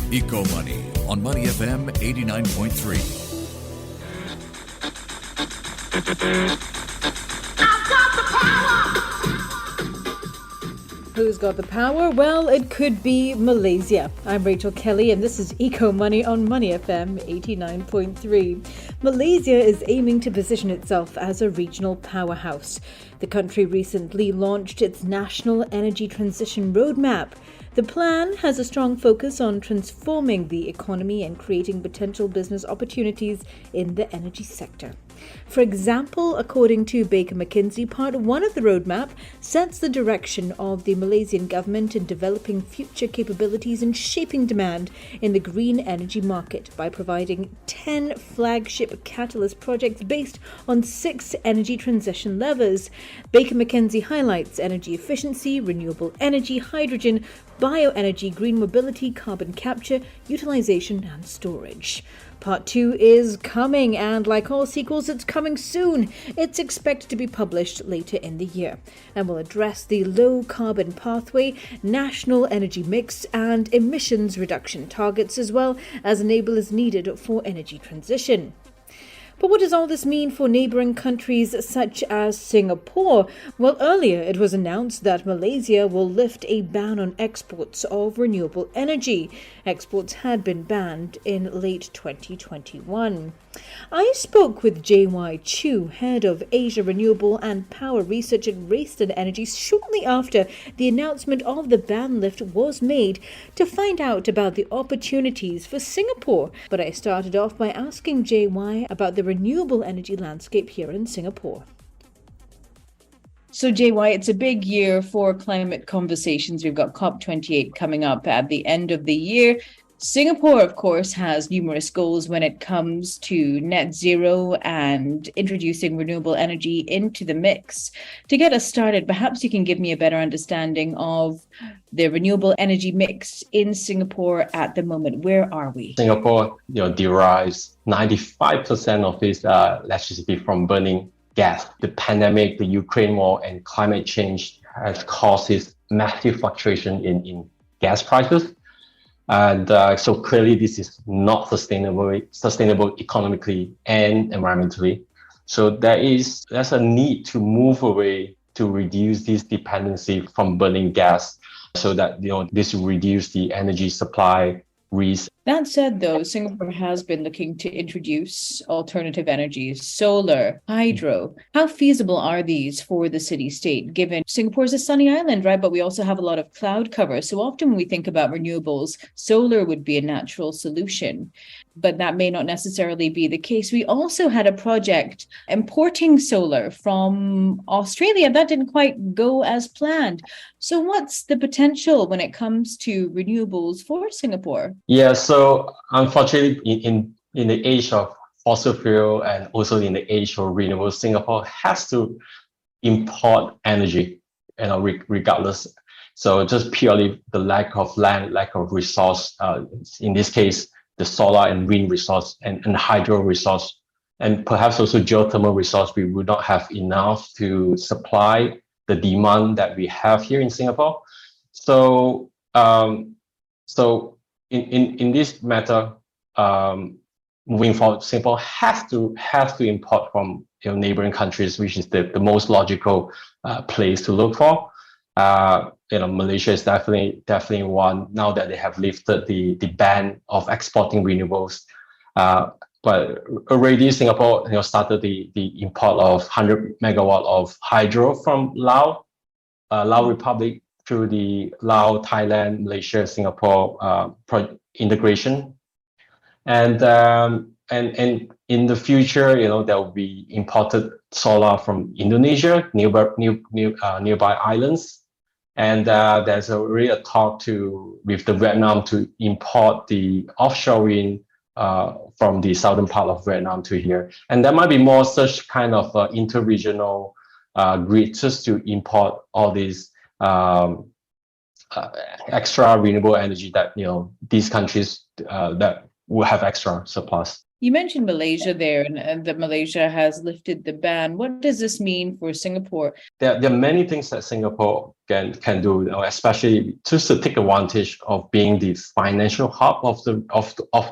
Eco Money on Money FM 89.3. Who's got the power? Well, it could be Malaysia. I'm Rachel Kelly, and this is Eco Money on Money FM 89.3. Malaysia is aiming to position itself as a regional powerhouse. The country recently launched its National Energy Transition Roadmap. The plan has a strong focus on transforming the economy and creating potential business opportunities in the energy sector. For example, according to Baker McKenzie, Part 1 of the roadmap sets the direction of the Malaysian government in developing future capabilities and shaping demand in the green energy market by providing 10 flagship catalyst projects based on 6 energy transition levers. Baker McKenzie highlights energy efficiency, renewable energy, hydrogen, bioenergy, green mobility, carbon capture, utilization and storage. Part 2 is coming, and like all sequels, it's coming soon. It's expected to be published later in the year and will address the low carbon pathway, national energy mix and emissions reduction targets, as well as enablers needed for energy transition. But what does all this mean for neighbouring countries such as Singapore? Well, earlier it was announced that Malaysia will lift a ban on exports of renewable energy. Exports had been banned in late 2021. I spoke with J.Y. Chu, head of Asia Renewable and Power Research at Rayston Energy, shortly after the announcement of the ban lift was made, to find out about the opportunities for Singapore. But I started off by asking J.Y. about the renewable energy landscape here in Singapore. So, JY, it's a big year for climate conversations. We've got COP28 coming up at the end of the year. Singapore, of course, has numerous goals when it comes to net zero and introducing renewable energy into the mix. To get us started, perhaps you can give me a better understanding of the renewable energy mix in Singapore at the moment. Where are we? Singapore, derives 95% of its electricity from burning gas. The pandemic, the Ukraine war, and climate change has caused this massive fluctuation in gas prices. And so clearly this is not sustainable economically and environmentally. So there's a need to move away to reduce this dependency from burning gas so that this will reduce the energy supply risk. That said, though, Singapore has been looking to introduce alternative energies, solar, hydro. How feasible are these for the city-state, given Singapore is a sunny island, right? But we also have a lot of cloud cover. So often when we think about renewables, solar would be a natural solution, but that may not necessarily be the case. We also had a project importing solar from Australia. That didn't quite go as planned. So what's the potential when it comes to renewables for Singapore? Yeah, so unfortunately, in the age of fossil fuel and also in the age of renewables, Singapore has to import energy, regardless. So just purely the lack of land, lack of resource, in this case, the solar and wind resource and hydro resource, and perhaps also geothermal resource, we would not have enough to supply the demand that we have here in Singapore. So, in this matter, moving forward, Singapore has to import from neighboring countries, which is the most logical place to look for. Malaysia is definitely one now that they have lifted the ban of exporting renewables. But already Singapore started the import of 100 megawatt of hydro from Lao Republic through the Lao, Thailand, Malaysia, Singapore integration, and in the future, there will be imported solar from Indonesia, nearby islands, and there's already a talk with the Vietnam to import the offshore wind from the southern part of Vietnam to here, and there might be more such kind of interregional grids just to import all these extra renewable energy that these countries that will have extra surplus. You mentioned Malaysia there, and that Malaysia has lifted the ban. What does this mean for Singapore? There are many things that Singapore can do, especially just to take advantage of being the financial hub of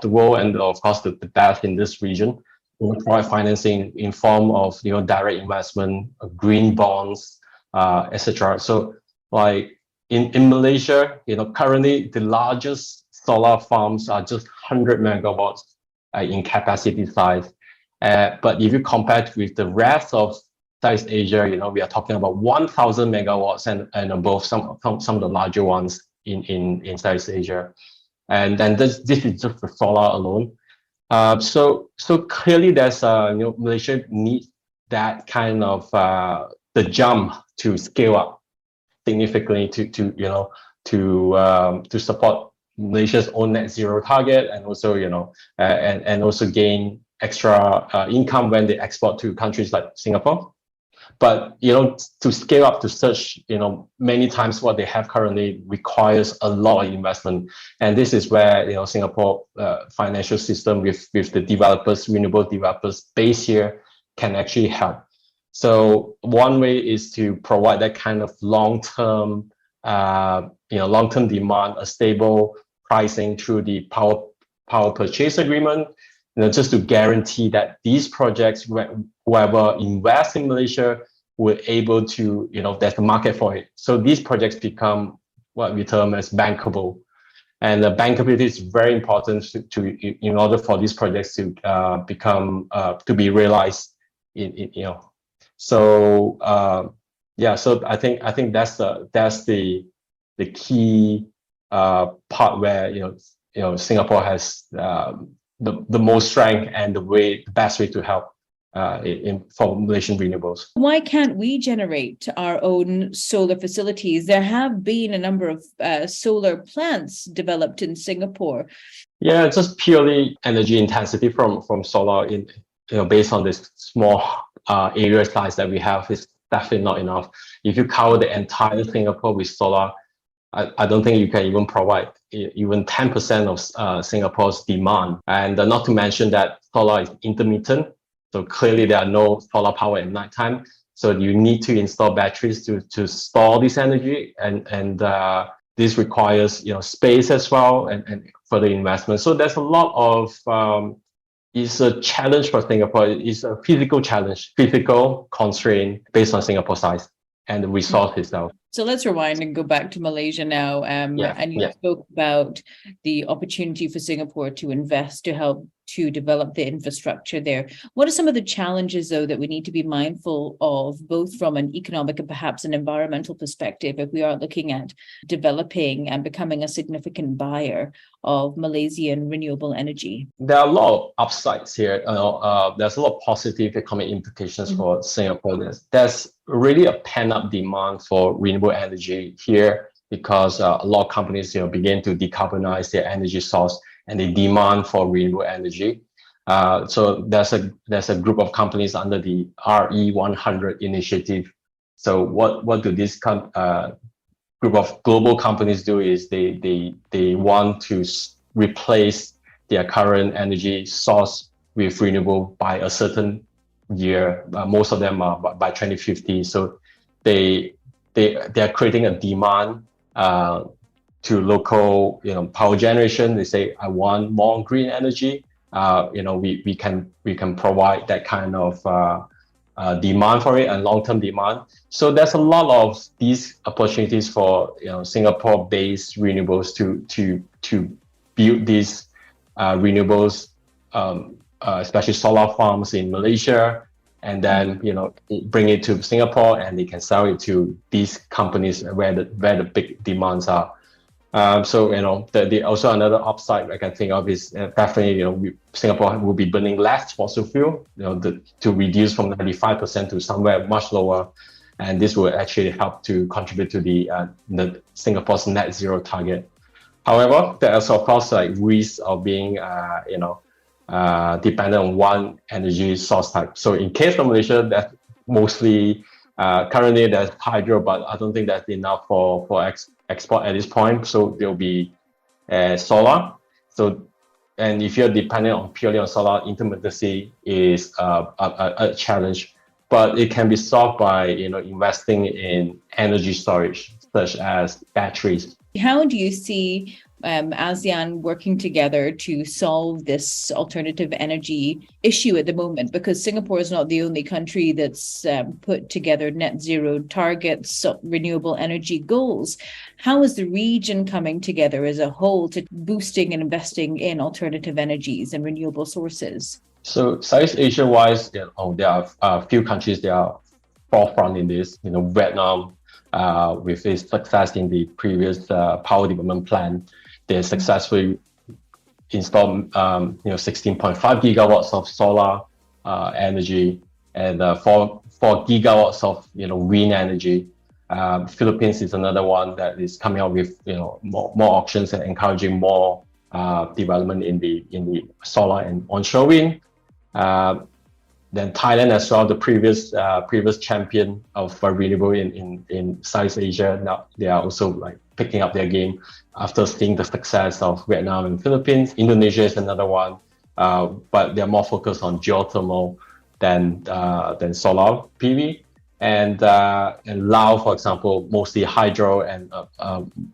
the world, and of course the best in this region. Provide financing in form of direct investment, green bonds, etc. So like in Malaysia, currently the largest solar farms are just 100 megawatts in capacity size. But if you compare it with the rest of Southeast Asia, we are talking about 1,000 megawatts and above, some of the larger ones in Southeast Asia. And then this is just for solar alone. So clearly there's Malaysia needs that kind of the jump to scale up significantly to support Malaysia's own net zero target, and also and also gain extra income when they export to countries like Singapore. But to scale up to such many times what they have currently requires a lot of investment, and this is where Singapore financial system with the developers, renewable developers based here, can actually help. So one way is to provide that kind of long-term long-term demand, a stable pricing through the power purchase agreement, just to guarantee that these projects, whoever invests in Malaysia, were able to, there's a market for it. So these projects become what we term as bankable. And the bankability is very important in order for these projects to to be realized So so I think that's the key part where Singapore has the most strength and the best way to help for Malaysian renewables. Why can't we generate our own solar facilities? There have been a number of solar plants developed in Singapore. Yeah, just purely energy intensity from solar based on this small area size that we have is definitely not enough. If you cover the entire Singapore with solar, I don't think you can even provide even 10% of Singapore's demand. And not to mention that solar is intermittent. So clearly there are no solar power at nighttime. So you need to install batteries to store this energy. And this requires space as well and further investment. So there's a lot of it's a challenge for Singapore. It's a physical challenge, physical constraint based on Singapore size and the resource itself. So let's rewind and go back to Malaysia now. And you spoke about the opportunity for Singapore to invest to help to develop the infrastructure there. What are some of the challenges, though, that we need to be mindful of, both from an economic and perhaps an environmental perspective, if we are looking at developing and becoming a significant buyer of Malaysian renewable energy? There are a lot of upsides here. There's a lot of positive economic implications for Singapore. There's really a pent-up demand for renewable energy here because a lot of companies begin to decarbonize their energy source and they demand for renewable energy. So there's a group of companies under the RE100 initiative. So what do this group of global companies do is they want to replace their current energy source with renewable by a certain year. Most of them are by 2050. So they are creating a demand to local power generation. They say, I want more green energy. We can provide that kind of demand for it and long-term demand. So there's a lot of these opportunities for Singapore-based renewables to build these renewables, especially solar farms in Malaysia, and then bring it to Singapore, and they can sell it to these companies where the big demands are. So the also another upside I can think of is definitely Singapore will be burning less fossil fuel, to reduce from 95% to somewhere much lower, and this will actually help to contribute to the Singapore's net zero target. However, there is of course risk of being dependent on one energy source type. So in case of Malaysia, that's mostly currently there's hydro, but I don't think that's enough for export at this point. So there'll be solar. So And if you're dependent on purely on solar, intermittency is a challenge. But it can be solved by investing in energy storage, such as batteries. How do you see ASEAN working together to solve this alternative energy issue at the moment? Because Singapore is not the only country that's put together net zero targets, renewable energy goals. How is the region coming together as a whole to boosting and investing in alternative energies and renewable sources? So Southeast Asia-wise, there are a few countries that are forefront in this. Vietnam, with its success in the previous power development plan, they successfully installed 16.5 gigawatts of solar energy and 4 gigawatts of wind energy. Philippines is another one that is coming out with more options and encouraging more development in the solar and onshore wind. Then Thailand as well, the previous champion of renewable in Southeast Asia. Now they are also picking up their game after seeing the success of Vietnam and Philippines. Indonesia is another one, but they're more focused on geothermal than solar PV. And Laos, for example, mostly hydro and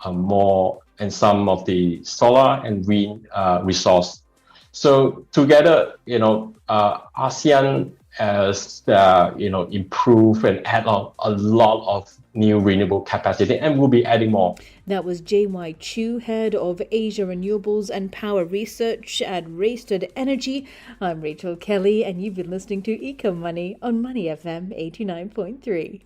more and some of the solar and wind resource. So together, ASEAN has improve and add on a lot of new renewable capacity, and we'll be adding more. That was JY Chu, head of Asia Renewables and Power Research at Raystead Energy. I'm Rachel Kelly, and you've been listening to Eco Money on Money FM 89.3.